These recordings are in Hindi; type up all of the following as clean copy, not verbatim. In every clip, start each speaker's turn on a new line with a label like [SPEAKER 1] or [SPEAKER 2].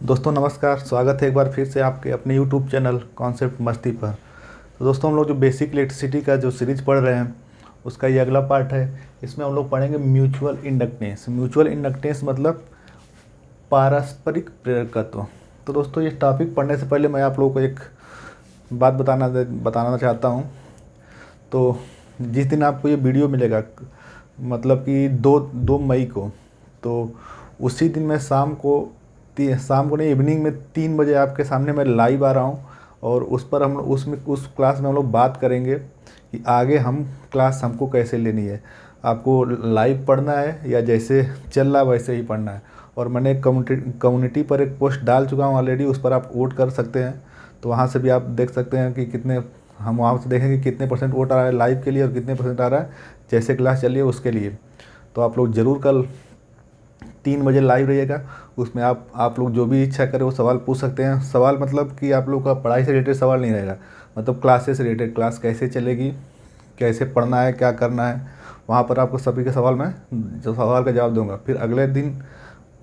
[SPEAKER 1] दोस्तों नमस्कार, स्वागत है एक बार फिर से आपके अपने यूट्यूब चैनल कॉन्सेप्ट मस्ती पर। तो दोस्तों हम लोग जो बेसिक इलेक्ट्रिसिटी का जो सीरीज पढ़ रहे हैं उसका ये अगला पार्ट है। इसमें हम लोग पढ़ेंगे म्यूचुअल इंडक्टेंस। म्यूचुअल इंडक्टेंस मतलब पारस्परिक प्रेरकत्व। तो दोस्तों ये टॉपिक पढ़ने से पहले मैं आप लोगों को एक बात बताना चाहता हूँ। तो जिस दिन आपको ये वीडियो मिलेगा, मतलब कि दो मई को, तो उसी दिन मैं शाम को नहीं, इवनिंग में 3 बजे आपके सामने मैं लाइव आ रहा हूँ। और उस पर हम उस क्लास में हम लोग बात करेंगे कि आगे क्लास हमको कैसे लेनी है। आपको लाइव पढ़ना है या जैसे चल रहा वैसे ही पढ़ना है। और मैंने कम्युनिटी पर एक पोस्ट डाल चुका हूँ ऑलरेडी, उस पर आप वोट कर सकते हैं। तो वहाँ से भी आप देख सकते हैं कि हम वहाँ से देखेंगे कितने परसेंट वोट आ रहा है लाइव के लिए और कितने परसेंट आ रहा है जैसे क्लास चलिए उसके लिए। तो आप लोग ज़रूर कल 3 बजे लाइव रहिएगा। उसमें आप लोग जो भी इच्छा करें वो सवाल पूछ सकते हैं। सवाल मतलब कि आप लोग का पढ़ाई से रिलेटेड सवाल नहीं रहेगा, मतलब क्लासेस से रिलेटेड, क्लास कैसे चलेगी, कैसे पढ़ना है, क्या करना है, वहाँ पर आपको सभी के सवाल का जवाब दूंगा। फिर अगले दिन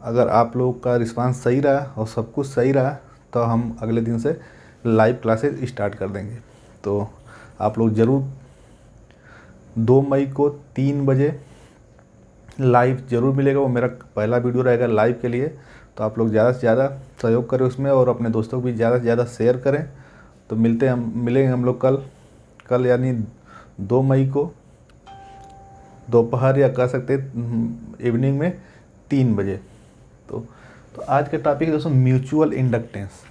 [SPEAKER 1] अगर आप लोग का रिस्पांस सही रहा और सब कुछ सही रहा तो हम अगले दिन से लाइव क्लासेस स्टार्ट कर देंगे। तो आप लोग ज़रूर 2 मई को 3 बजे लाइव ज़रूर मिलेगा। वो मेरा पहला वीडियो रहेगा लाइव के लिए। तो आप लोग ज़्यादा से ज़्यादा सहयोग करें उसमें और अपने दोस्तों को भी ज़्यादा से ज़्यादा शेयर करें। तो मिलेंगे हम लोग कल यानी 2 मई को दोपहर या कह सकते इवनिंग में 3 बजे। तो आज का टॉपिक है दोस्तों म्यूचुअल इंडक्टेंस।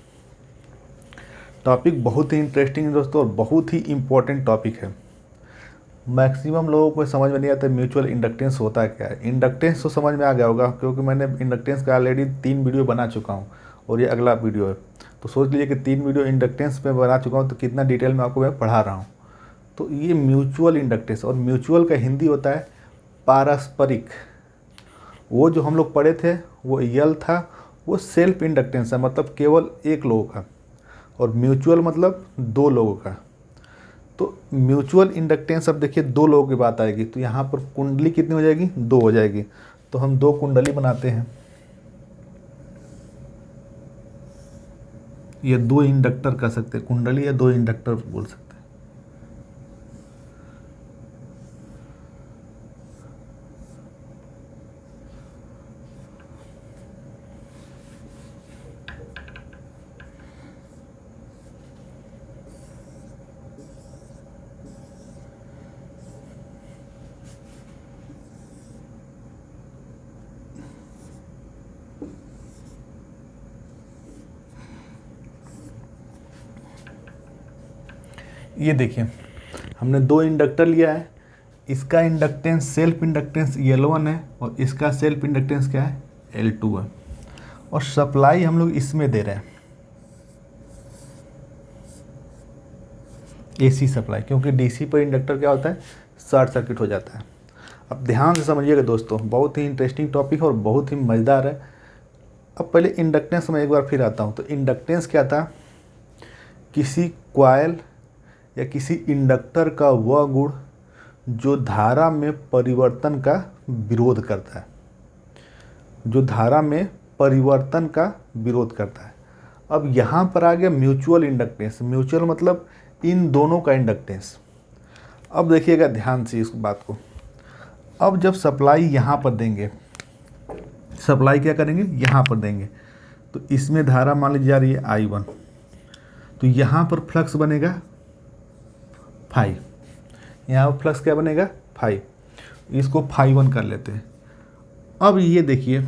[SPEAKER 1] टॉपिक बहुत ही इंटरेस्टिंग है दोस्तों और बहुत ही इम्पोर्टेंट टॉपिक है। मैक्सिमम लोगों को समझ में नहीं आता म्यूचुअल इंडक्टेंस होता क्या है। इंडक्टेंस तो समझ में आ गया होगा क्योंकि मैंने इंडक्टेंस का ऑलरेडी 3 वीडियो बना चुका हूँ और ये अगला वीडियो है। तो सोच लीजिए कि 3 वीडियो इंडक्टेंस पे बना चुका हूँ, तो कितना डिटेल में आपको मैं पढ़ा रहा हूँ। तो ये म्यूचुअल इंडक्टेंस, और म्यूचुअल का हिंदी होता है पारस्परिक। वो जो हम लोग पढ़े थे वो यल था, वो सेल्फ इंडक्टेंस है, मतलब केवल एक लोगों का। और म्यूचुअल मतलब 2 लोगों का। तो म्यूचुअल इंडक्टेंस, अब देखिए 2 लोगों की बात आएगी तो यहाँ पर कुंडली कितनी हो जाएगी, 2 हो जाएगी। तो हम 2 कुंडली बनाते हैं। ये 2 इंडक्टर कह सकते हैं, कुंडली या 2 इंडक्टर बोल सकते हैं। ये देखिए हमने 2 इंडक्टर लिया है। इसका इंडक्टेंस सेल्फ इंडक्टेंस L1 है और इसका सेल्फ इंडक्टेंस क्या है, L2 है। और सप्लाई हम लोग इसमें दे रहे हैं AC सप्लाई, क्योंकि DC पर इंडक्टर क्या होता है, शॉर्ट सर्किट हो जाता है। अब ध्यान से समझिएगा दोस्तों, बहुत ही इंटरेस्टिंग टॉपिक है और बहुत ही मज़ेदार है। अब पहले इंडक्टेंस में एक बार फिर आता हूँ। तो इंडक्टेंस क्या था, किसी कॉइल या किसी इंडक्टर का वह गुण जो धारा में परिवर्तन का विरोध करता है, जो धारा में परिवर्तन का विरोध करता है। अब यहाँ पर आ गया म्यूचुअल इंडक्टेंस। म्यूचुअल मतलब इन दोनों का इंडक्टेंस। अब देखिएगा ध्यान से इस बात को। अब जब सप्लाई यहाँ पर देंगे, सप्लाई क्या करेंगे, यहाँ पर देंगे, तो इसमें धारा मान लीजिए जा रही है I1, तो यहाँ पर फ्लक्स बनेगा 5। यहाँ पर फ्लक्स क्या बनेगा, 5। इसको φ1 कर लेते हैं। अब ये देखिए,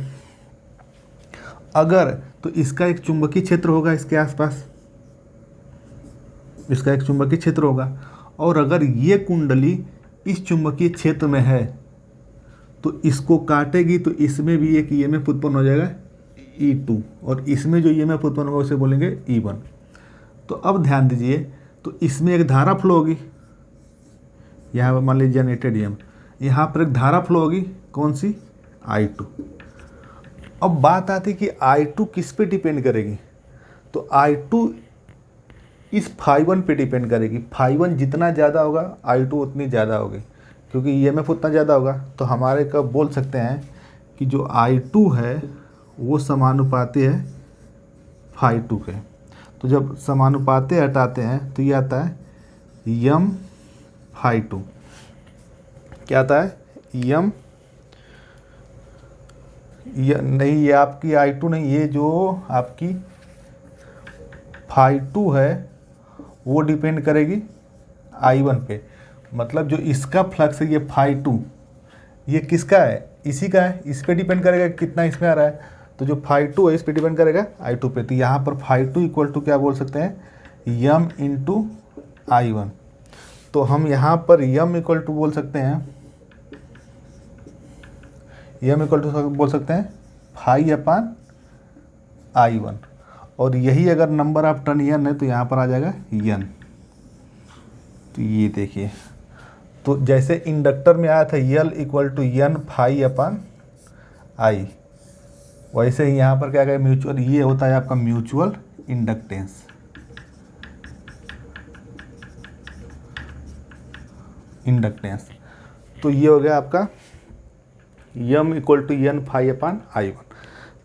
[SPEAKER 1] अगर तो इसका एक चुंबकीय क्षेत्र होगा इसके आसपास, इसका एक चुंबकीय क्षेत्र होगा। और अगर ये कुंडली इस चुंबकीय क्षेत्र में है तो इसको काटेगी, तो इसमें भी एक EMF उत्पन्न हो जाएगा E2, और इसमें जो EMF उत्पन्न होगा उसे बोलेंगे E1। तो अब ध्यान दीजिए, तो इसमें एक धारा फ्लो होगी, यहाँ पर मान लीजिए जनरेटेड EMF, यहाँ पर एक धारा फ्लो होगी, कौन सी, I2। अब बात आती है कि I2 किस पे डिपेंड करेगी, तो I2 इस φ1 पे डिपेंड करेगी। φ1 जितना ज़्यादा होगा I2 उतनी ज़्यादा होगी, क्योंकि EMF उतना ज़्यादा होगा। तो हमारे का बोल सकते हैं कि जो I2 है वो समानुपाती है phi2 के। तो जब समानुपाते हटाते हैं तो ये आता है m phi2। क्या आता है m, नहीं ये आपकी I2 नहीं, ये जो आपकी phi2 है वो डिपेंड करेगी I1 पे। मतलब जो इसका फ्लक्स है ये phi2, ये किसका है, इसी का है, इस पे डिपेंड करेगा कितना इसमें आ रहा है। तो जो phi2 है इस पे डिपेंड करेगा I2 पे। तो यहाँ पर phi2 इक्वल टू क्या बोल सकते हैं, m इंटू I1। तो हम यहाँ पर m इक्वल टू बोल सकते हैं, m इक्वल टू बोल सकते हैं phi अपान I1। और यही अगर नंबर ऑफ टर्न n है तो यहाँ पर आ जाएगा n। तो ये देखिए, तो जैसे इंडक्टर में आया था L equal to n phi upon I, वैसे ही यहाँ पर क्या कहें, म्यूचुअल, ये होता है आपका म्यूचुअल इंडक्टेंस। तो ये हो गया आपका m equal to n phi upon I1।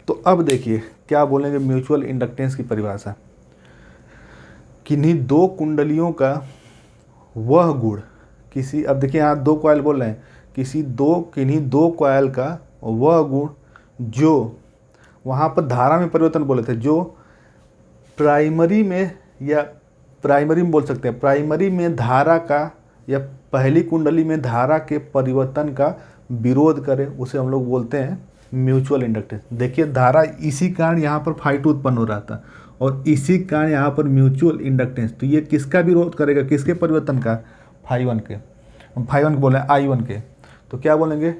[SPEAKER 1] तो अब देखिए क्या बोलेंगे म्यूचुअल इंडक्टेंस की परिभाषा। किन्हीं दो कुंडलियों का वह गुण किसी, अब देखिए यहाँ दो कॉइल बोल रहे हैं, किन्हीं दो कॉइल का वह गुण जो, वहाँ पर धारा में परिवर्तन बोले थे, जो प्राइमरी में, या प्राइमरी में बोल सकते हैं, प्राइमरी में धारा का या पहली कुंडली में धारा के परिवर्तन का विरोध करे, उसे हम लोग बोलते हैं म्यूचुअल इंडक्टेंस। देखिए धारा इसी कारण यहाँ पर phi2 उत्पन्न हो रहा था और इसी कारण यहाँ पर म्यूचुअल इंडक्टेंस। तो ये किसका विरोध करेगा, किसके परिवर्तन का, phi1 के, हम phi1 के बोले I1 के। तो क्या बोलेंगे,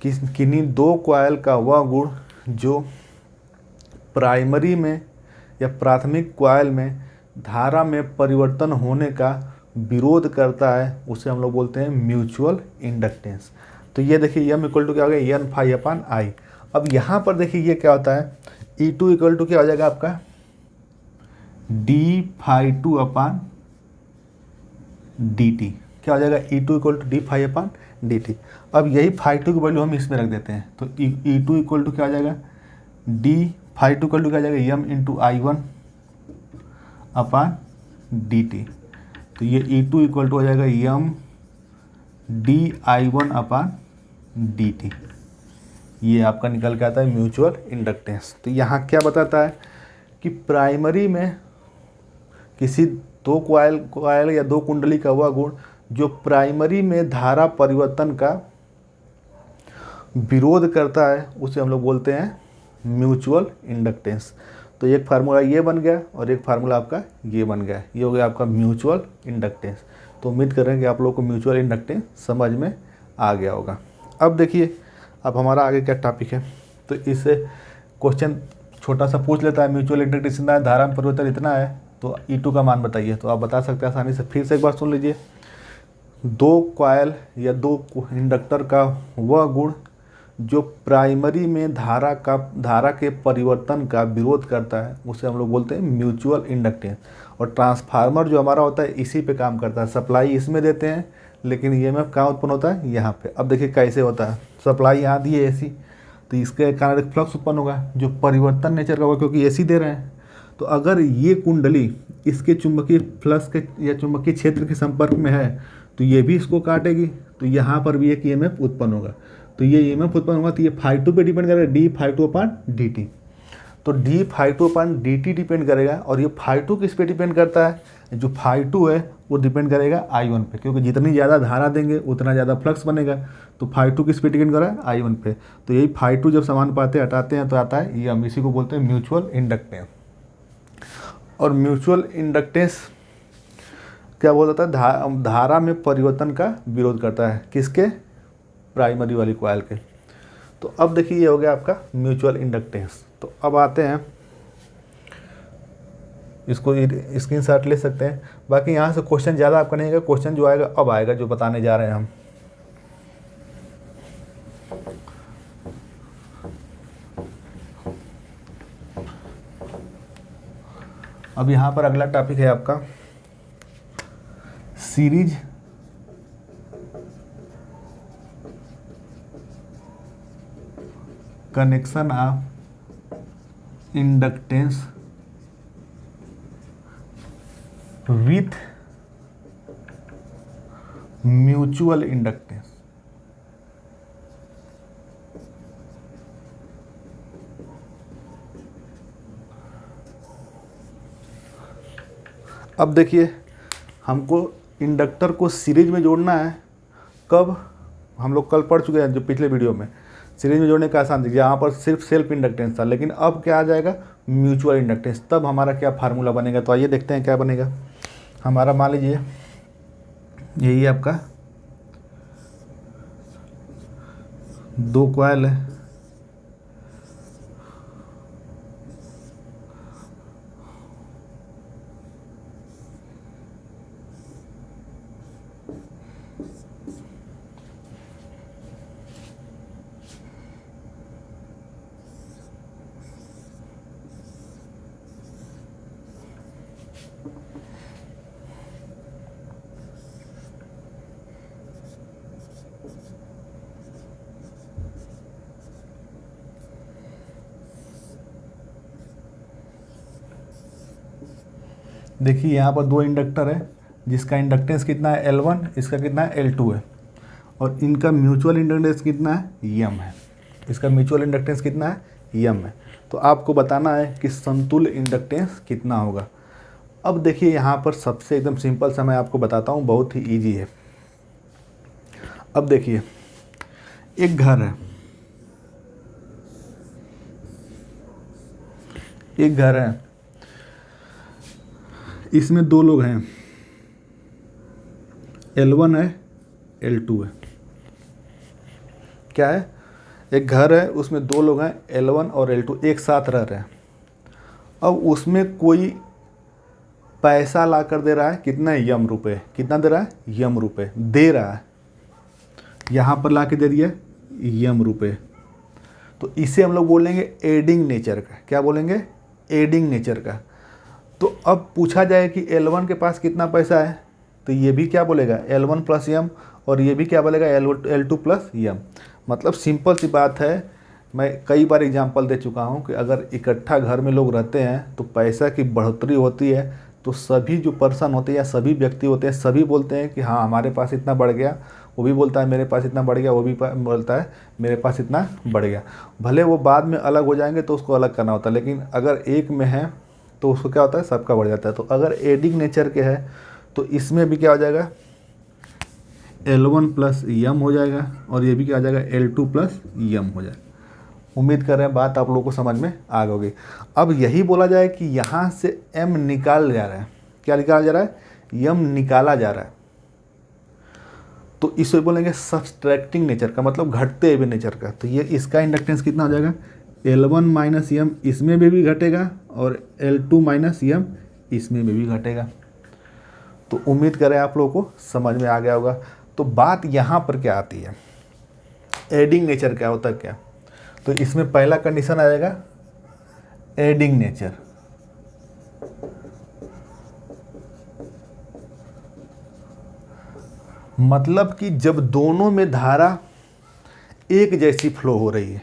[SPEAKER 1] किन्हीं दो कॉइल का वह गुण जो प्राइमरी में या प्राथमिक कॉइल में धारा में परिवर्तन होने का विरोध करता है, उसे हम लोग बोलते हैं म्यूचुअल इंडक्टेंस। तो ये देखिए m इक्वल टू क्या हो गया, n phi अपान I। अब यहाँ पर देखिए ये क्या होता है, E2 इक्वल टू क्या हो जाएगा आपका, d phi2 अपान dt। क्या हो जाएगा, E2 equal to d phi upon dt। अब यही phi2 की वैल्यू हम इसमें रख देते हैं, तो E2 इक्वल टू क्या हो जाएगा, d phi2 इक्वल टू क्या हो जाएगा, m इंटू I1 अपान dt। तो ये E2 इक्वल टू हो जाएगा m di1 अपान dt। ये आपका निकल के आता है म्यूचुअल इंडक्टेंस। तो यहाँ क्या बताता है कि प्राइमरी में किसी दो कॉइल या दो कुंडली का वह गुण जो प्राइमरी में धारा परिवर्तन का विरोध करता है, उसे हम लोग बोलते हैं म्यूचुअल इंडक्टेंस। तो एक फार्मूला ये बन गया और एक फार्मूला आपका ये बन गया, ये हो गया आपका म्यूचुअल इंडक्टेंस। तो उम्मीद कर रहे हैं कि आप लोगों को म्यूचुअल इंडक्टेंस समझ में आ गया होगा। अब देखिए, अब हमारा आगे क्या टॉपिक है, तो इससे क्वेश्चन छोटा सा पूछ लेता है, म्यूचुअल इंडक्टेंस इतना है, धारा में परिवर्तन इतना है, तो E2 का मान बताइए। तो आप बता सकते हैं आसानी से। फिर से एक बार सुन लीजिए, दो कॉइल या दो इंडक्टर का वह गुण जो प्राइमरी में धारा के परिवर्तन का विरोध करता है, उसे हम लोग बोलते हैं म्यूचुअल इंडक्टेंस। और ट्रांसफार्मर जो हमारा होता है इसी पे काम करता है, सप्लाई इसमें देते हैं लेकिन ईएमएफ कहाँ उत्पन्न होता है, यहाँ पे। अब देखिए कैसे होता है, सप्लाई यहाँ दी है AC, तो इसके कारण एक फ्लक्स उत्पन्न होगा जो परिवर्तन नेचर का होगा, क्योंकि AC दे रहे हैं। तो अगर ये कुंडली इसके चुंबकीय फ्लक्स के या चुंबकीय क्षेत्र के संपर्क में है तो ये भी इसको काटेगी, तो यहाँ पर भी एक EMF उत्पन्न होगा। तो ये EMF उत्पन्न होगा तो ये phi2 पे डिपेंड करेगा, d phi2 अपान dt। तो d phi2 अपान dt डिपेंड करेगा, और ये phi2 किस पे डिपेंड करता है, जो phi2 है वो डिपेंड करेगा I1 पे, क्योंकि जितनी ज़्यादा धारा देंगे उतना ज़्यादा फ्लक्स बनेगा। तो phi2 किस पे डिपेंड कर रहा है, I1 पे। तो यही phi2 जब समानुपाते हटाते हैं तो आता है ये, हम इसी को बोलते हैं म्यूचुअल इंडक्टेंस। और म्यूचुअल इंडक्टेंस क्या बोलता है, धारा में परिवर्तन का विरोध करता है, किसके, प्राइमरी वाली कॉइल के। तो अब देखिए ये हो गया आपका म्यूचुअल इंडक्टेंस। तो अब आते हैं, इसको स्क्रीनशॉट ले सकते हैं। बाकी यहाँ से क्वेश्चन ज़्यादा आपका नहीं आएगा, क्वेश्चन जो आएगा अब आएगा, जो बताने जा रहे हैं हम। अब यहाँ पर अगला टॉपिक है आपका series connection of inductance with mutual inductance. अब देखिए हमको इंडक्टर को सीरीज में जोड़ना है। कब? हम लोग कल पढ़ चुके हैं जो पिछले वीडियो में, सीरीज में जोड़ने का आसान थी, यहाँ पर सिर्फ सेल्फ इंडक्टेंस था, लेकिन अब क्या आ जाएगा? Mutual inductance. तब हमारा क्या फार्मूला बनेगा? तो आइए देखते हैं क्या बनेगा। हमारा मान लीजिए यही है आपका 2 कॉइल है, देखिए यहाँ पर 2 इंडक्टर है, जिसका इंडक्टेंस कितना है? L1, इसका कितना है? L2 है, और इनका म्यूचुअल इंडक्टेंस कितना है? M है। इसका म्यूचुअल इंडक्टेंस कितना है? M है। तो आपको बताना है कि समतुल्य इंडक्टेंस कितना होगा। अब देखिए यहाँ पर सबसे एकदम सिंपल सा मैं आपको बताता हूँ, बहुत ही ईजी है। अब देखिए एक घर है, एक घर है, इसमें 2 लोग हैं, L1 है, L2 है। क्या है? एक घर है, उसमें 2 लोग हैं, L1 और L2 एक साथ रह रहे हैं। अब उसमें कोई पैसा ला कर दे रहा है, कितना है? M रुपये। कितना दे रहा है? M रुपये दे रहा है, यहाँ पर ला के दे दिया M रुपये। तो इसे हम लोग बोलेंगे एडिंग नेचर का। क्या बोलेंगे? एडिंग नेचर का। तो अब पूछा जाए कि L1 के पास कितना पैसा है, तो ये भी क्या बोलेगा? L1 प्लस M, और ये भी क्या बोलेगा? L2 plus M। मतलब सिंपल सी बात है, मैं कई बार एग्जांपल दे चुका हूँ कि अगर इकट्ठा घर में लोग रहते हैं तो पैसा की बढ़ोतरी होती है, तो सभी जो पर्सन होते हैं या सभी व्यक्ति होते हैं, सभी बोलते हैं कि हाँ हमारे पास इतना बढ़ गया, वो भी बोलता है मेरे पास इतना बढ़ गया, वो भी बोलता है मेरे पास इतना बढ़ गया। भले वो बाद में अलग हो जाएंगे तो उसको अलग करना होता है, लेकिन अगर एक में है तो उसको क्या होता है? सबका बढ़ जाता है। तो अगर एडिंग नेचर के है तो इसमें भी क्या हो जाएगा? L1 प्लस M हो जाएगा, और ये भी क्या हो जाएगा? L2 प्लस M हो जाएगा। उम्मीद कर रहे हैं बात आप लोगों को समझ में आ गई। अब यही बोला जाए कि यहाँ से M निकाल जा रहा है। क्या निकाला जा रहा है? M निकाला जा रहा है, तो इसे बोलेंगे सब्सट्रैक्टिंग नेचर का, मतलब घटते हुए नेचर का। तो ये इसका इंडक्टेंस कितना हो जाएगा? L1 माइनस M इसमें भी घटेगा, और L2 माइनस M इसमें भी घटेगा। तो उम्मीद करें आप लोगों को समझ में आ गया होगा। तो बात यहाँ पर क्या आती है? एडिंग नेचर क्या होता है क्या? तो इसमें पहला कंडीशन आ जाएगा एडिंग नेचर। मतलब कि जब दोनों में धारा एक जैसी फ्लो हो रही है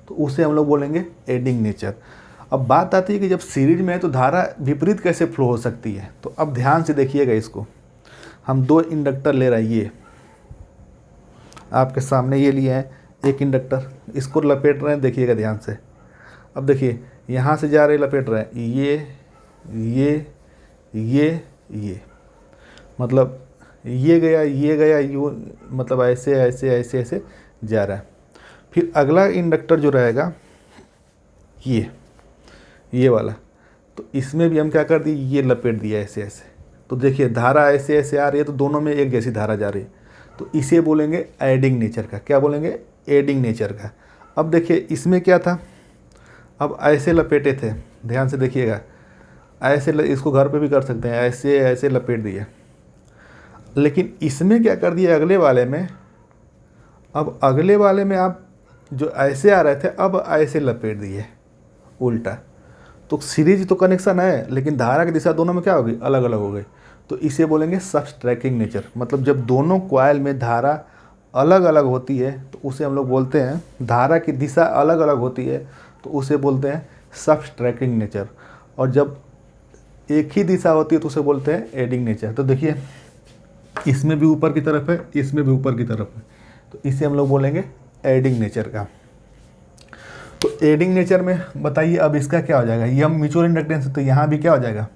[SPEAKER 1] तो उसे हम लोग बोलेंगे एडिंग नेचर। अब बात आती है कि जब सीरीज में है तो धारा विपरीत कैसे फ्लो हो सकती है। तो अब ध्यान से देखिएगा, इसको हम 2 इंडक्टर ले रहे हैं, ये आपके सामने ये लिए हैं, एक इंडक्टर, इसको लपेट रहे हैं, देखिएगा ध्यान से। अब देखिए यहाँ से जा रहे लपेट रहे हैं, ये मतलब ये गया, यूँ मतलब ऐसे ऐसे ऐसे ऐसे जा रहा है। फिर अगला इंडक्टर जो रहेगा ये वाला, तो इसमें भी हम क्या कर दिए? ये लपेट दिया ऐसे ऐसे। तो देखिए धारा ऐसे ऐसे आ रही है, तो दोनों में एक जैसी धारा जा रही है, तो इसे बोलेंगे एडिंग नेचर का। क्या बोलेंगे? एडिंग नेचर का। अब देखिए इसमें क्या था? अब ऐसे लपेटे थे, ध्यान से देखिएगा, ऐसे इसको घर पे भी कर सकते हैं, ऐसे ऐसे लपेट दिए। लेकिन इसमें क्या कर दिया अगले वाले में? अब अगले वाले में आप जो ऐसे आ रहे थे अब ऐसे लपेट दिए उल्टा। तो सीरीज तो कनेक्शन है, लेकिन धारा की दिशा दोनों में क्या हो गई? अलग अलग हो गई। तो इसे बोलेंगे सब्सट्रैक्टिंग नेचर। मतलब जब दोनों कॉइल में धारा अलग अलग होती है तो उसे हम लोग बोलते हैं, धारा की दिशा अलग अलग होती है तो उसे बोलते हैं सब्सट्रैक्टिंग नेचर। और जब एक ही दिशा होती है तो उसे बोलते हैं एडिंग नेचर। तो देखिए इसमें भी ऊपर की तरफ है, इसमें भी ऊपर की तरफ है, तो इसे हम लोग बोलेंगे एडिंग नेचर का। तो एडिंग नेचर में बताइए अब इसका क्या हो जाएगा, यम म्यूचुअल इंडक्टेंस है तो यहाँ भी क्या हो जाएगा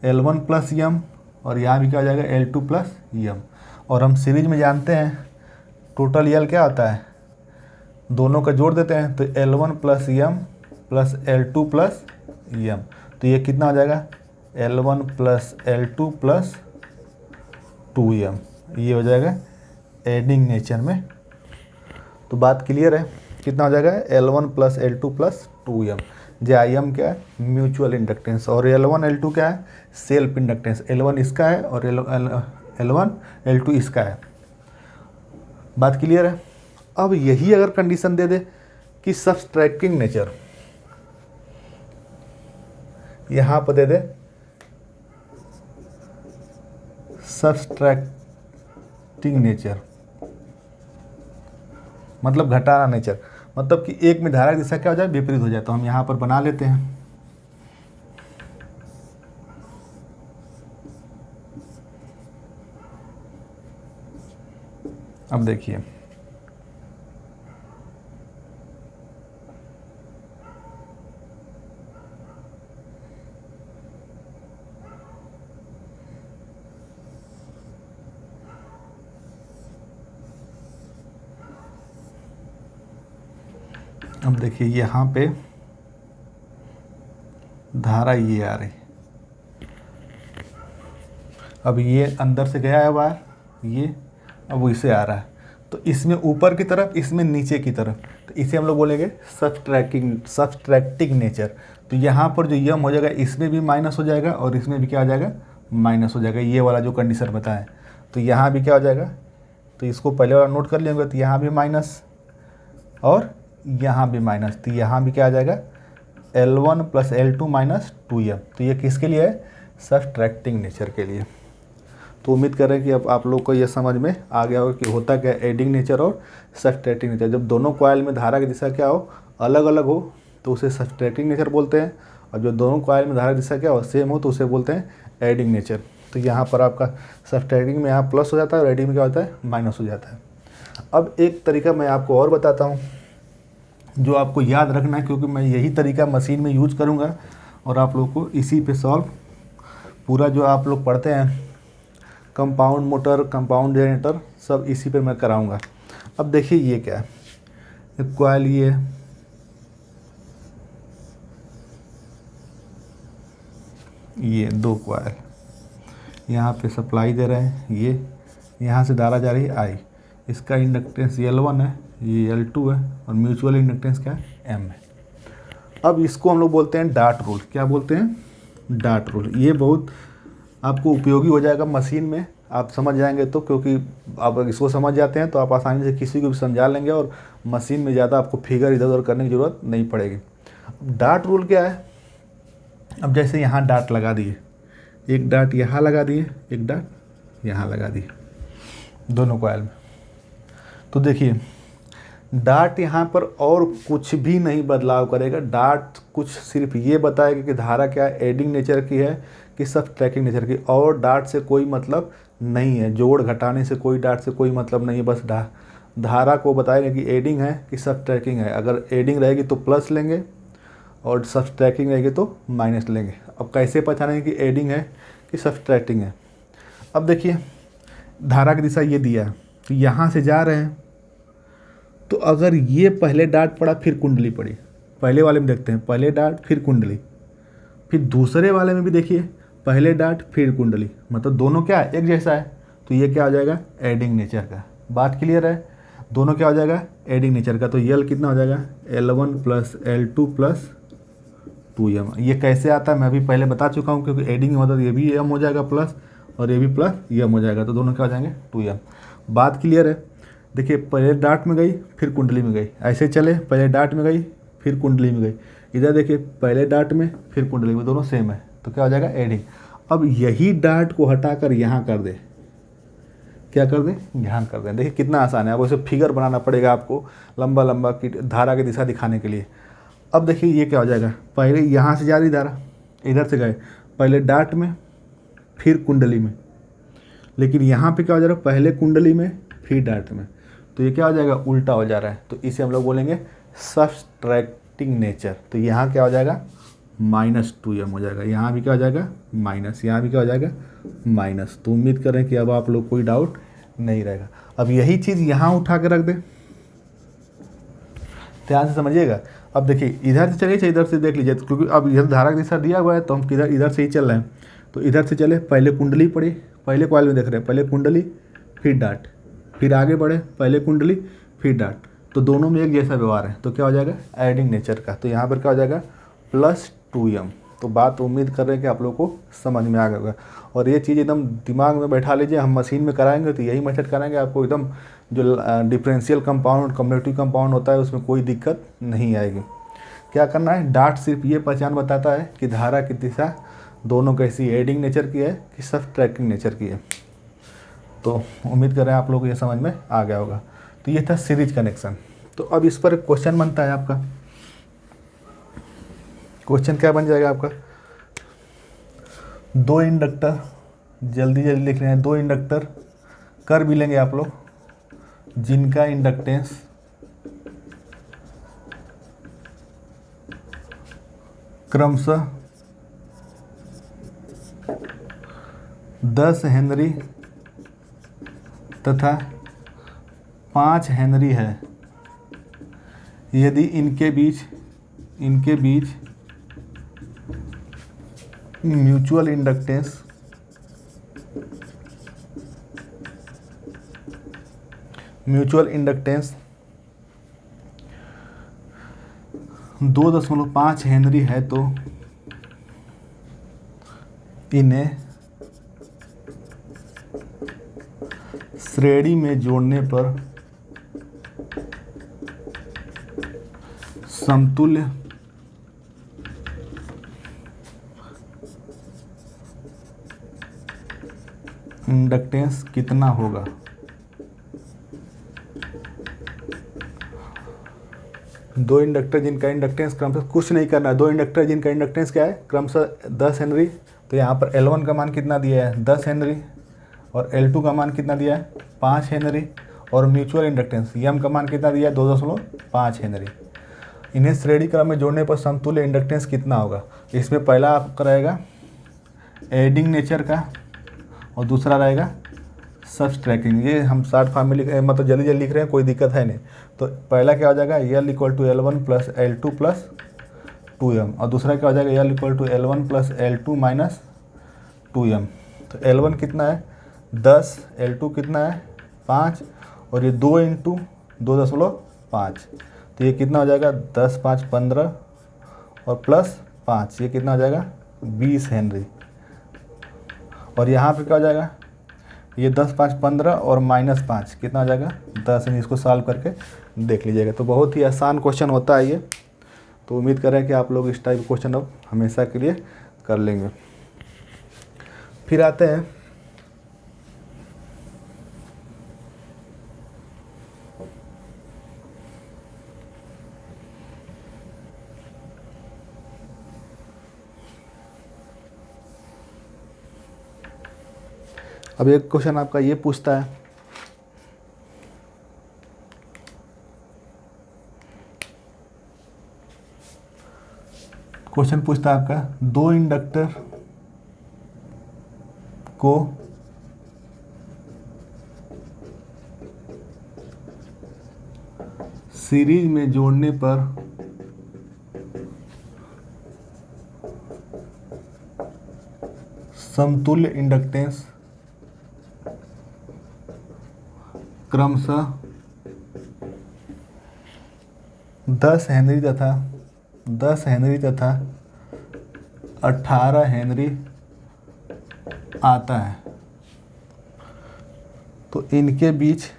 [SPEAKER 1] L1 प्लस यम, और यहाँ भी क्या हो जाएगा L2 प्लस यम। और हम सीरीज में जानते हैं टोटल यल क्या होता है, दोनों का जोड़ देते हैं तो L1 प्लस यम प्लस L2 प्लस यम, तो ये कितना हो जाएगा L1 plus L2 plus 2m, ये हो जाएगा एडिंग नेचर में। तो बात क्लियर है, कितना हो जाएगा L1 plus L2 plus 2m, जहाँ m क्या है म्यूचुअल इंडक्टेंस, और L1 L2 क्या है सेल्फ इंडक्टेंस, L1 इसका है और L1 L2 इसका है। बात क्लियर है। अब यही अगर कंडीशन दे दे कि सबट्रैक्टिंग नेचर, यहाँ पर दे दे सबट्रैक्टिंग नेचर, मतलब घटाना नेचर, मतलब कि एक में धारा की दिशा क्या हो जाए विपरीत हो जाए, तो हम यहाँ पर बना लेते हैं। अब देखिए अब देखिए यहाँ पे धारा ये आ रही, अब ये अंदर से गया है बाहर, ये अब इसे आ रहा है, तो इसमें ऊपर की तरफ इसमें नीचे की तरफ, तो इसे हम लोग बोलेंगे सबट्रैक्टिंग नेचर। तो यहाँ पर जो यम हो जाएगा इसमें भी माइनस हो जाएगा और इसमें भी क्या हो जाएगा माइनस हो जाएगा, ये वाला जो कंडीशन बताएं। तो यहाँ भी क्या हो जाएगा, तो इसको पहले वाला नोट कर लेंगे, तो यहाँ भी माइनस और यहाँ भी माइनस, तो यहाँ भी क्या आ जाएगा L1 plus L2 minus 2m। तो ये किसके लिए है सबट्रैक्टिंग नेचर के लिए। तो उम्मीद कर रहे हैं कि अब आप लोग को ये समझ में आ गया हो कि होता क्या एडिंग नेचर और सबट्रैक्टिंग नेचर। जब दोनों कॉइल में धारा की दिशा क्या हो अलग अलग हो तो उसे सबट्रैक्टिंग नेचर बोलते हैं, और जो दोनों कॉइल में धारा की दिशा क्या हो सेम हो तो उसे बोलते हैं एडिंग नेचर। तो यहाँ पर आपका सबट्रैक्टिंग में यहाँ प्लस हो जाता है और एडिंग में क्या होता है माइनस हो जाता है। अब एक तरीका मैं आपको और बताता हूँ जो आपको याद रखना है, क्योंकि मैं यही तरीका मशीन में यूज करूँगा और आप लोग को इसी पे सॉल्व पूरा जो आप लोग पढ़ते हैं कंपाउंड मोटर कंपाउंड जनरेटर सब इसी पे मैं कराऊंगा। अब देखिए ये क्या है, एक कॉइल ये दो कॉइल यहाँ पे सप्लाई दे रहे हैं, ये यहाँ से धारा जा रही है I, इसका इंडक्टेंस L1 है, ये L2 है और म्यूचुअल इंडक्टेंस क्या है M है। अब इसको हम लोग बोलते हैं डार्ट रूल। क्या बोलते हैं डार्ट रूल। ये बहुत आपको उपयोगी हो जाएगा मशीन में, आप समझ जाएंगे तो, क्योंकि आप इसको समझ जाते हैं तो आप आसानी से किसी को भी समझा लेंगे और मशीन में ज़्यादा आपको फिगर इधर उधर करने की ज़रूरत नहीं पड़ेगी। अब डार्ट रूल क्या है, अब जैसे यहाँ डार्ट लगा दिए, एक डार्ट यहाँ लगा दिए, एक डार्ट यहाँ लगा दिए दोनों कॉइल में, तो देखिए डार्ट यहाँ पर और कुछ भी नहीं बदलाव करेगा। डार्ट कुछ सिर्फ ये बताएगा कि धारा क्या है एडिंग नेचर की है कि सबट्रैक्टिंग नेचर की, और डार्ट से कोई मतलब नहीं है, जोड़ घटाने से कोई डार्ट से कोई मतलब नहीं है, बस धारा को बताएगा कि एडिंग है कि सबट्रैक्टिंग है। अगर एडिंग रहेगी तो प्लस लेंगे और सबट्रैक्टिंग रहेगी तो माइनस लेंगे। अब कैसे पहचानेंगे कि एडिंग है कि सबट्रैक्टिंग है। अब देखिए धारा की दिशा ये दिया है, तो यहाँ से जा रहे हैं, तो अगर ये पहले डार्ट पड़ा फिर कुंडली पड़ी, पहले वाले में देखते हैं पहले डार्ट फिर कुंडली, फिर दूसरे वाले में भी देखिए पहले डार्ट फिर कुंडली, मतलब दोनों क्या है एक जैसा है, तो ये क्या हो जाएगा एडिंग नेचर का। बात क्लियर है, दोनों क्या हो जाएगा एडिंग नेचर का। तो यल कितना हो जाएगा L1 plus L2 plus 2m। ये कैसे आता है मैं अभी पहले बता चुका हूँ, क्योंकि एडिंग मतलब ये भी m हो जाएगा प्लस और ये भी प्लस m हो जाएगा, तो दोनों क्या हो जाएंगे 2m। बात क्लियर है। देखिए पहले डार्ट में गई फिर कुंडली में गई, ऐसे चले पहले डार्ट में गई फिर कुंडली में गई, इधर देखिए पहले डार्ट में फिर कुंडली में, दोनों सेम है, तो क्या हो जाएगा एडिंग। अब यही डार्ट को हटाकर यहाँ कर दे, क्या कर दें यहाँ कर दें। देखिए कितना आसान है, अब उसे फिगर बनाना पड़ेगा आपको लंबा लंबा की धारा की दिशा दिखाने के लिए। अब देखिए ये क्या हो जाएगा, पहले यहाँ से जा रही धारा इधर से गए, पहले डाट में फिर कुंडली में, लेकिन यहाँ पे क्या हो जा रहा है, पहले कुंडली में फिर डाट में, तो ये क्या हो जाएगा, उल्टा हो जा रहा है। तो इसे हम लोग बोलेंगे सबट्रैक्टिंग नेचर। तो यहाँ क्या हो जाएगा, -2m हो जाएगा, यहाँ भी क्या हो जाएगा माइनस, यहाँ भी क्या हो जाएगा माइनस। तो उम्मीद करें कि अब आप लोग कोई डाउट नहीं रहेगा। अब यही चीज़ यहाँ उठा के रख दें, ध्यान से समझिएगा। अब देखिए इधर से चलिए, इधर से देख लीजिए, क्योंकि अब इधर धारा का दिशा दिया हुआ है तो हम किधर, इधर से ही चल रहे हैं। तो इधर से चले, पहले कुंडली पड़ी, पहले कॉइल में देख रहे हैं, पहले कुंडली फिर डाट, फिर आगे बढ़े, पहले कुंडली फिर डाट, तो दोनों में एक जैसा व्यवहार है, तो क्या हो जाएगा एडिंग नेचर का। तो यहाँ पर क्या हो जाएगा +2m। तो बात उम्मीद कर रहे हैं कि आप लोग को समझ में आ गया होगा। और ये चीज़ एकदम दिमाग में बैठा लीजिए, हम मशीन में कराएंगे तो यही मेथड कराएंगे आपको, एकदम जो डिफरेंशियल कंपाउंड कम्यूटेटिव कंपाउंड होता है उसमें कोई दिक्कत नहीं आएगी। क्या करना है, डाट सिर्फ ये पहचान बताता है कि धारा की दिशा दोनों कैसी एडिंग नेचर की है कि सबट्रैक्टिंग नेचर की है। तो उम्मीद कर रहे हैं आप लोग को ये समझ में आ गया होगा। तो ये था सीरीज कनेक्शन। तो अब इस पर क्वेश्चन बनता है आपका, क्वेश्चन क्या बन जाएगा आपका, 2 इंडक्टर, जल्दी जल्दी लिख रहे हैं, 2 इंडक्टर कर भी लेंगे आप लोग, जिनका इंडक्टेंस क्रमशः 10 हेनरी तथा 5 हेनरी है। यदि इनके बीच mutual inductance mutual inductance 2.5 henry है तो इन्हें श्रेणी में जोड़ने पर समतुल्य इंडक्टेंस कितना होगा। दो इंडक्टर जिनका इंडक्टेंस क्रमशः, कुछ नहीं करना है, 2 इंडक्टर जिनका इंडक्टेंस क्या है क्रमशः 10 हेनरी, तो यहाँ पर L1 का मान कितना दिया है 10 हेनरी, और L2 का मान कितना दिया है 5 हेनरी, और म्यूचुअल इंडक्टेंस M का मान कितना दिया है 2.5 हेनरी। इन्हें श्रेणी क्रम में जोड़ने पर समतुल्य इंडक्टेंस कितना होगा। इसमें पहला आपका रहेगा एडिंग नेचर का और दूसरा रहेगा सबट्रैक्टिंग। ये हम शॉर्ट फॉर्म में मतलब जल्दी जल्दी लिख रहे हैं, कोई दिक्कत है नहीं। तो पहला क्या हो जाएगा L = L1 + L2 + 2m, और दूसरा क्या हो जाएगा L = L1 + L2 - 2m। तो L1 कितना है 10, L2 कितना है 5, और ये 2 × 2.5, तो ये कितना हो जाएगा 10 × 5 = 15, और +5 ये कितना हो जाएगा 20 हेनरी। और यहाँ पे क्या हो जाएगा, ये 10 × 5 = 15 और -5 कितना हो जाएगा 10 हेनरी। इसको सॉल्व करके देख लीजिएगा। तो बहुत ही आसान क्वेश्चन होता है ये। तो उम्मीद करें कि आप लोग इस टाइप क्वेश्चन अब हमेशा के लिए कर लेंगे। फिर आते हैं अब एक क्वेश्चन आपका ये पूछता है, क्वेश्चन पूछता है आपका 2 इंडक्टर को सीरीज में जोड़ने पर समतुल्य इंडक्टेंस क्रमशः 10 हेनरी तथा 18 हेनरी आता है। तो इनके बीच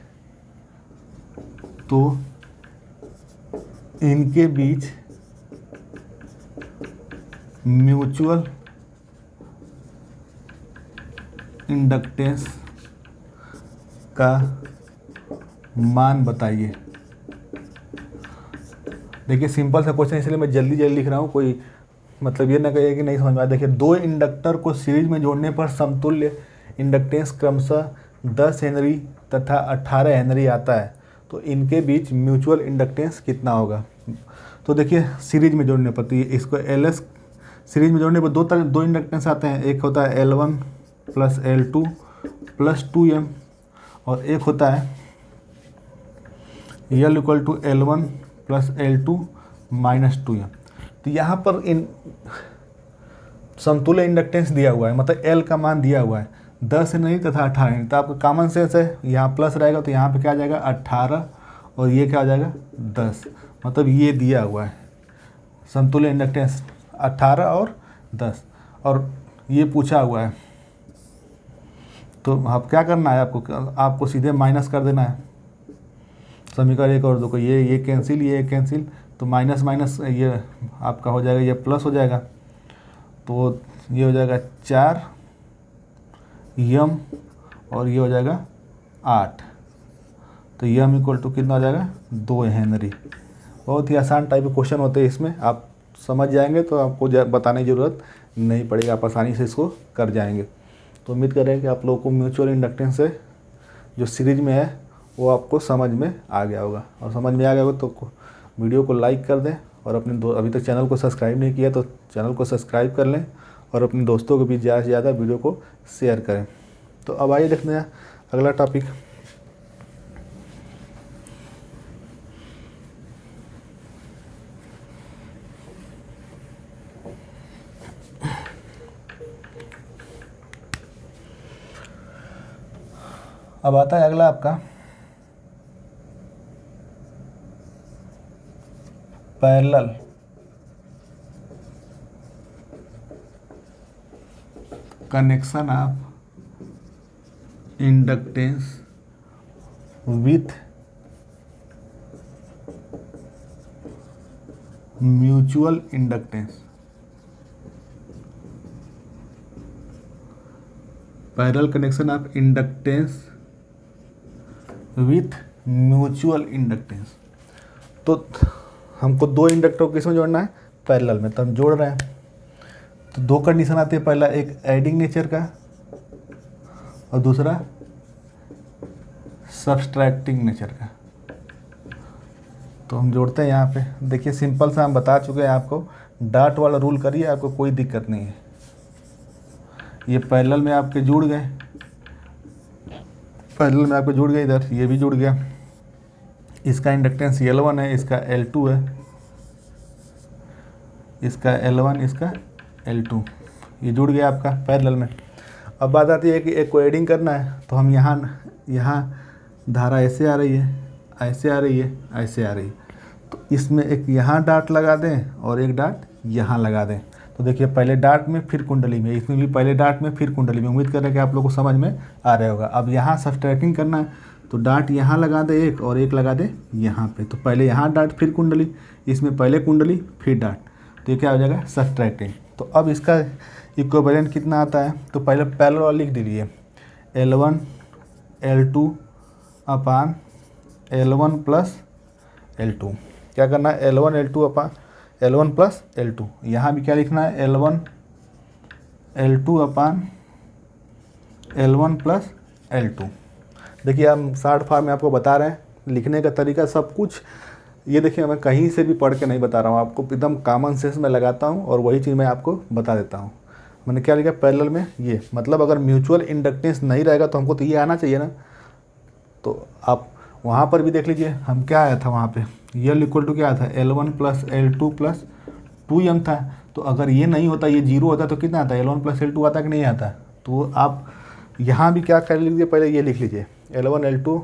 [SPEAKER 1] म्यूचुअल इंडक्टेंस का मान बताइए। देखिए सिंपल सा क्वेश्चन, इसलिए मैं जल्दी जल्दी लिख रहा हूँ, कोई मतलब ये ना कहिए कि नहीं समझ में आया। देखिए, दो इंडक्टर को सीरीज में जोड़ने पर समतुल्य इंडक्टेंस क्रमशः 10 हेनरी तथा 18 हेनरी आता है, तो इनके बीच म्यूचुअल इंडक्टेंस कितना होगा। तो देखिए, सीरीज में जोड़ने पर, तो ये इसको LS सीरीज में जोड़ने पर दो इंडक्टेंस आते हैं। एक होता है L1 plus L2 plus 2M, और एक होता है L equal to L1 plus L2 minus 2M। तो यहाँ पर इन समतुल्य इंडक्टेंस दिया हुआ है, मतलब L का मान दिया हुआ है 10 नहीं तथा 18 नहीं। तो आपका कॉमन सेंस है, यहाँ प्लस रहेगा तो यहाँ पे क्या आ जाएगा 18, और ये क्या आ जाएगा 10। मतलब ये दिया हुआ है समतुल्य इंडक्टेंस 18 और 10, और ये पूछा हुआ है। तो आप क्या करना है, आपको सीधे माइनस कर देना है। समीकरण 1 और 2 को ये कैंसिल, ये कैंसिल, तो माइनस माइनस ये आपका हो जाएगा, ये प्लस हो जाएगा, तो ये हो जाएगा 4M, और ये हो जाएगा 8। तो M इक्वल टू कितना हो जाएगा 2 हेनरी। बहुत ही आसान टाइप के क्वेश्चन होते हैं, इसमें आप समझ जाएंगे तो आपको बताने की ज़रूरत नहीं पड़ेगी, आप आसानी से इसको कर जाएंगे। तो उम्मीद करें कि आप लोगों को म्यूचुअल इंडक्टेंस से जो सीरीज में है वो आपको समझ में आ गया होगा, और समझ में आ गया होगा तो वीडियो को लाइक कर दें, और अपने अभी तक चैनल को सब्सक्राइब नहीं किया तो चैनल को सब्सक्राइब कर लें, और अपने दोस्तों के बीच ज़्यादा से ज़्यादा वीडियो को शेयर करें। तो अब आइए देखते हैं अगला टॉपिक। अब आता है अगला आपका parallel connection of inductance with mutual inductance. Parallel connection of inductance with mutual inductance. तो हमको दो इंडक्टर को किस में जोड़ना है, पैरेलल में, तो हम जोड़ रहे हैं। तो दो कंडीशन आती है, पहला एक एडिंग नेचर का और दूसरा सब्सट्रैक्टिंग नेचर का। तो हम जोड़ते हैं यहाँ पे। देखिए, सिंपल सा हम बता चुके हैं आपको, डॉट वाला रूल करिए, आपको कोई दिक्कत नहीं है। ये पैरेलल में आपके जुड़ गए, पैरेलल में आपके जुड़ गए, इधर ये भी जुड़ गया। इसका इंडक्टेंस L1 है, इसका L2 है, इसका L1, इसका L2, ये जुड़ गया आपका पैरेलल में। अब बात आती है कि एक को एडिंग करना है, तो हम यहाँ धारा ऐसे आ रही है, ऐसे आ रही है, ऐसे आ रही है, तो इसमें एक यहाँ डॉट लगा दें और एक डॉट यहाँ लगा दें। तो देखिए, पहले डॉट में फिर कुंडली में, इसमें भी पहले डॉट में फिर कुंडली में। उम्मीद कर रहे हैं कि आप लोगों को समझ में आ रहा होगा। अब यहाँ सब्सट्रैक्टिंग करना है, तो डॉट यहाँ लगा दे एक, और एक लगा दे यहाँ पे। तो पहले यहाँ डॉट फिर कुंडली, इसमें पहले कुंडली फिर डॉट, तो ये क्या हो जाएगा सब्सट्रैक्टिंग। तो अब इसका इक्विवेलेंट कितना आता है, तो पहले पैरेलल वाला लिख दीजिए, L1 L2 upon L1 plus L2। क्या करना है, L1 L2 upon L1 plus L2। यहाँ भी क्या लिखना है, L1 L2 upon L1 plus L2। देखिए, हम शॉर्ट फॉर्म में आपको बता रहे हैं, लिखने का तरीका सब कुछ ये देखिए, मैं कहीं से भी पढ़ के नहीं बता रहा हूँ आपको, एकदम कॉमन सेंस में लगाता हूँ और वही चीज़ मैं आपको बता देता हूँ। मैंने क्या लिखा पैरेलल में, ये मतलब अगर म्यूचुअल इंडक्टेंस नहीं रहेगा तो हमको तो ये आना चाहिए ना। तो आप वहाँ पर भी देख लीजिए, हम क्या आया था वहाँ पे, L इक्वल टू क्या था, L1 plus L2 plus 2M था। तो अगर ये नहीं होता, ये जीरो होता तो कितना आता, L1 प्लस L2 आता कि नहीं आता। तो आप यहाँ भी क्या कर लीजिए, पहले ये लिख लीजिए, L1 L2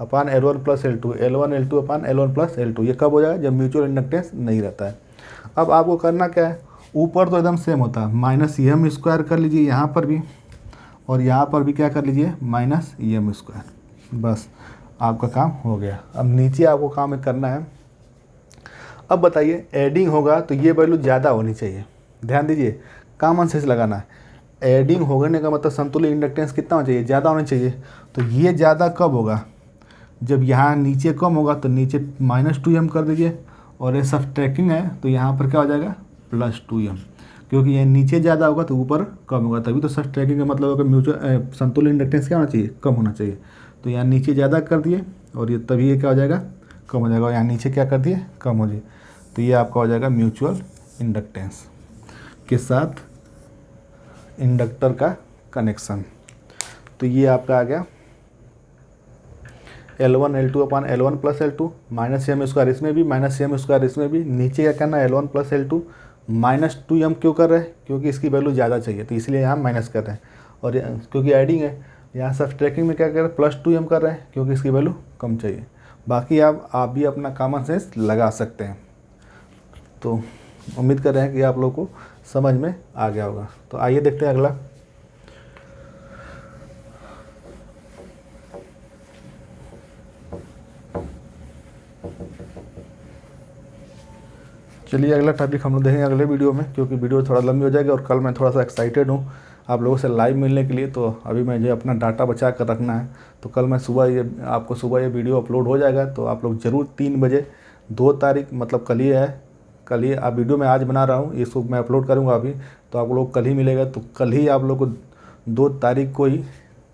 [SPEAKER 1] upon L1 plus L2, L1 L2 upon L1 plus L2। ये कब हो जाएगा, जब म्यूचुअल इंडक्टेंस नहीं रहता है। अब आपको करना क्या है, ऊपर तो एकदम सेम होता है, माइनस M स्क्वायर कर लीजिए यहाँ पर भी, और यहाँ पर भी क्या कर लीजिए, माइनस M स्क्वायर। बस आपका काम हो गया। अब नीचे आपको काम करना है। अब बताइए, एडिंग होगा तो ये वैल्यू ज़्यादा होनी चाहिए, ध्यान दीजिए, कॉमन सेंस लगाना है। एडिंग होने का मतलब समतुल्य इंडक्टेंस कितना होना चाहिए, ज़्यादा होना चाहिए। तो ये ज़्यादा कब होगा, जब यहाँ नीचे कम होगा, तो नीचे -2M कर दीजिए, और ये सब्सट्रैक्टिंग है तो यहाँ पर क्या हो जाएगा +2m, क्योंकि ये नीचे ज़्यादा होगा तो ऊपर कम होगा, तभी तो सच ट्रैकिंग का मतलब होगा म्यूचुअल संतुलन इंडक्टेंस क्या होना चाहिए, कम होना चाहिए। तो यहाँ नीचे ज़्यादा कर दिए और ये तभी ये क्या हो जाएगा, कम हो जाएगा, और यहाँ नीचे क्या कर दिए, कम हो जाए, तो ये आपका हो जाएगा म्यूचुअल इंडक्टेंस के साथ इंडक्टर का कनेक्शन। तो ये आपका आ गया L1 L2 upon L1 plus L2 minus M square, इसमें भी माइनस एम स्क्वायर, इसमें भी नीचे क्या करना है L1 plus L2 minus 2m क्यों कर रहे हैं, क्योंकि इसकी वैल्यू ज़्यादा चाहिए तो इसलिए यहाँ माइनस कर रहे हैं, और क्योंकि एडिंग है यहाँ सब्सट्रैक्टिंग में क्या कर रहे हैं +2m कर रहे हैं क्योंकि इसकी वैल्यू कम चाहिए। बाकी आप भी अपना कॉमन सेंस लगा सकते हैं। तो उम्मीद कर रहे हैं कि आप लोग को समझ में आ गया होगा। तो आइए देखते हैं अगला। चलिए अगला टॉपिक हम लोग देखेंगे अगले वीडियो में, क्योंकि वीडियो थोड़ा लंबी हो जाएगी और कल मैं थोड़ा सा एक्साइटेड हूँ आप लोगों से लाइव मिलने के लिए। तो अभी मुझे अपना डाटा बचा कर रखना है, तो कल मैं सुबह ये वीडियो अपलोड हो जाएगा, तो आप लोग ज़रूर 3 बजे 2 तारीख मतलब कल ही है, कल ही आप वीडियो मैं आज बना रहा हूँ, इसको मैं अपलोड करूँगा अभी, तो आप लोग कल ही मिलेगा। तो कल ही आप लोग को 2 तारीख को ही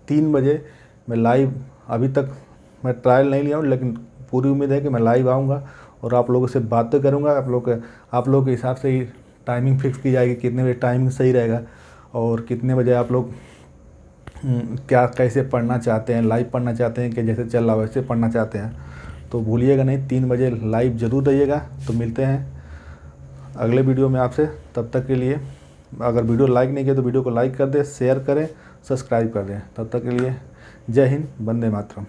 [SPEAKER 1] 3 बजे मैं लाइव, अभी तक मैं ट्रायल नहीं लिया हूँ लेकिन पूरी उम्मीद है कि मैं लाइव आऊँगा और आप लोगों से बातें करूँगा। आप लोग के हिसाब से ही टाइमिंग फिक्स की जाएगी, कितने बजे टाइमिंग सही रहेगा और कितने बजे आप लोग क्या कैसे पढ़ना चाहते हैं, लाइव पढ़ना चाहते हैं कि जैसे चल रहा वैसे पढ़ना चाहते हैं। तो भूलिएगा नहीं, 3 बजे लाइव ज़रूर रहिएगा। तो मिलते हैं अगले वीडियो में आपसे, तब तक के लिए अगर वीडियो लाइक नहीं किया तो वीडियो को लाइक कर दें, शेयर करें, सब्सक्राइब कर दें। तब तक के लिए जय हिंद, वंदे मातरम।